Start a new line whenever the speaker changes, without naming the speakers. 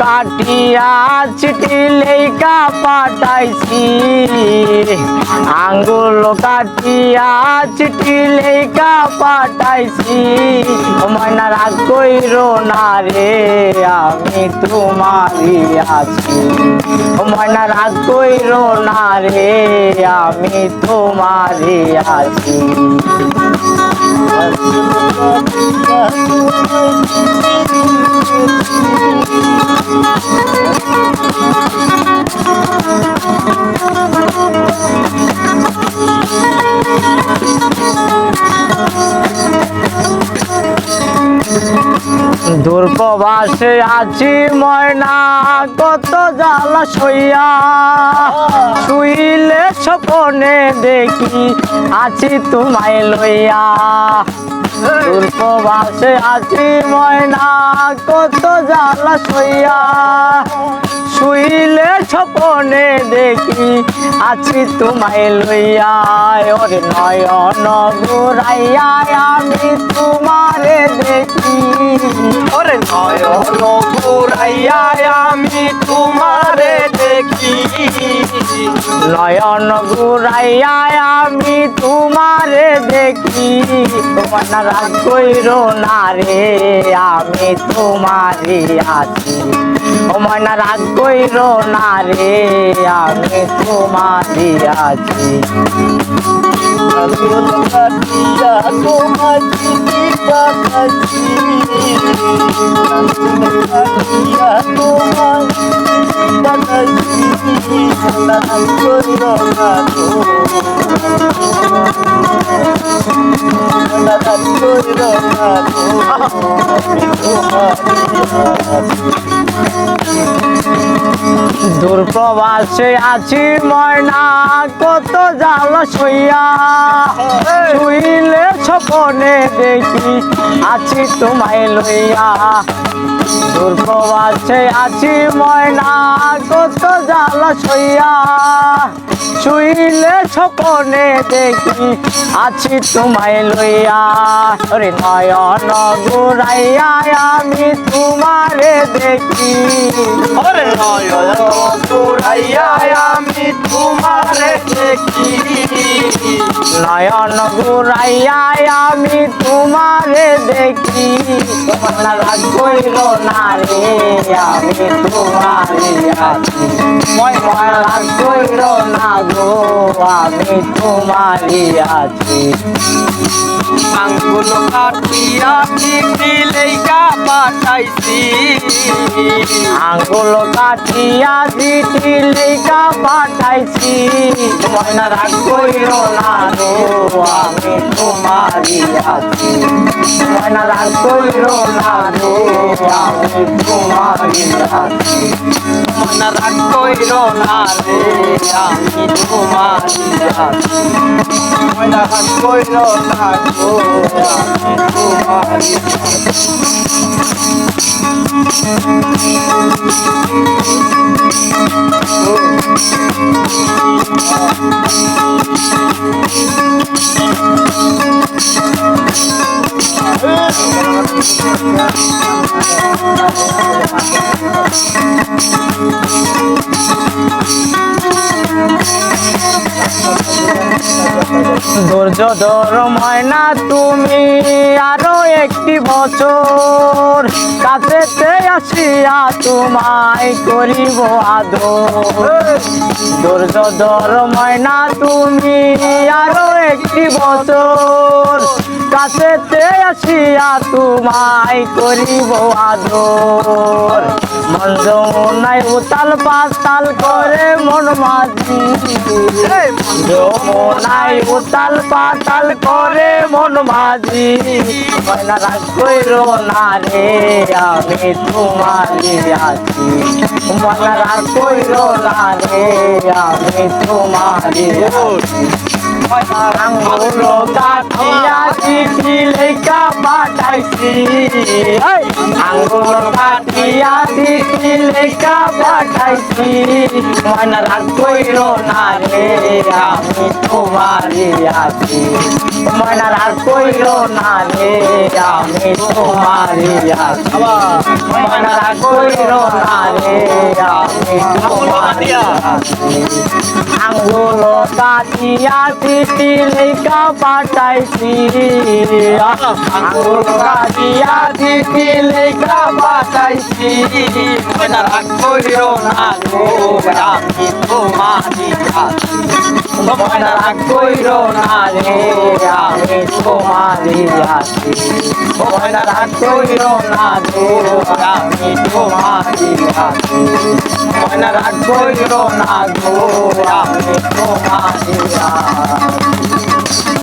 কাটিয়া চিঠি লেখা পাঠাইছি, আঙ্গুল কাটিয়া চিঠি লেখা পাঠাইছি। ময়না রাগ কইরো না রে আমি তোমারই আছি, ময়না রাগ কইরো না রে আমি তোমারই আছি। দূর প্রবাসে আছি ময়না কত জ্বালা সইয়া, শুইলে স্বপনে দেখি আছি তোমায় লইয়া। দূর প্রবাসে আছি ময়না কত জ্বালা সইয়া, শুইলে স্বপনে দেখি আছি তোমায় লইয়া। ওরে নয়ন ঘুরাইয়া আমি তোমারে দেখি, ওরে নয়ন ঘুরাইয়া আমি তোমারে দেখি, নয়ন ঘুরাইয়া আমি তোমারে দেখি। ময়না রাগ কইরো না রে আমি তোমারই আছি, ময়না রাগ কইরো না রে আমি তোমারই আছি। কাটিয়া তোমার চিঠি পাঠাইছি, কাটিয়া তোমার চিঠি পাঠাইছি। রাগ কইরো না গো, রাগ কইরো না গো আমি তোমারই আছি। দূর প্রবাসে আছি ময়না কত জ্বালা সইয়া, শুইলে স্বপনে দেখি আছি তোমায় লইয়া। দূর প্রবাসে আছি ময়না কত জ্বালা সইয়া, শুইলে স্বপনে দেখি আছি তোমায় লইয়া। ওরে নয়ন ঘুরাইয়া আমি তোমারে দেখি, ওরে নয়ন ঘুরাইয়া আমি তোমারে দেখি, নয়ন ঘুরাইয়া আমি তোমারে দেখি। ময়না রাগ কইরো না রে আমি তোমারই আছি, ময়না রাগ কইরো না গো আমি তোমারই আছি। আঙ্গুল কাটিয়া চিঠি লেখা পাঠাইছি, আঙ্গুল কাটিয়া চিঠি লেখা পাঠাইছি। ময়না রাগ কইরো না গো আমি তোমারই আছি, ময়না রাগ কইরো না গো আমি তোমারই আছি। ময়না রাগ কইরো না রে আমি তোমারই আছি, ময়না রাগ কইরো না গো আমি তোমারই আছি। ধৈর্য ধর ময়না তুমি আরো একটি বছর, কাছেতে আসিয়া তোমায় করিব আদর। ধৈর্য ধর ময়না তুমি আরো একটি বছর, কাছেতে আসিয়া তোমায় করিব আদর। মন যমুনায় উতাল পাতাল করে মন মাঝি, যমুনায় উতাল পাতাল করে মন মাঝি। ময়না রাগ কইরো না রে আমি তোমারই আছি, ময়না রাগ কইরো না রে আমি তোমারই আছি। আঙ্গুল কাটিয়া চিঠি লেখা পাঠাইছি আঙ্গুল কাটিয়া চিঠি লেখা পাঠাইছি মন রাগ কইর না রে আমি তোমারই আছি মন রাগ কইর না রে আমি তোমারই আছি মন রাগ কইর না রে আমি তোমারই আছি আঙ্গুল কাটিয়া চিঠি লেখা পাঠাইছি আঙ্গুল কাটিয়া চিঠি লেখা পাঠাইছি মন রাগ কইর না রে আমি তোমারই আছি মন রাগ কইর না রে আমি তোমারই আছি মন রাগ কইর না রে আমি তোমারই আছি মন রাগ কইর না গো আমি তোমারই আছি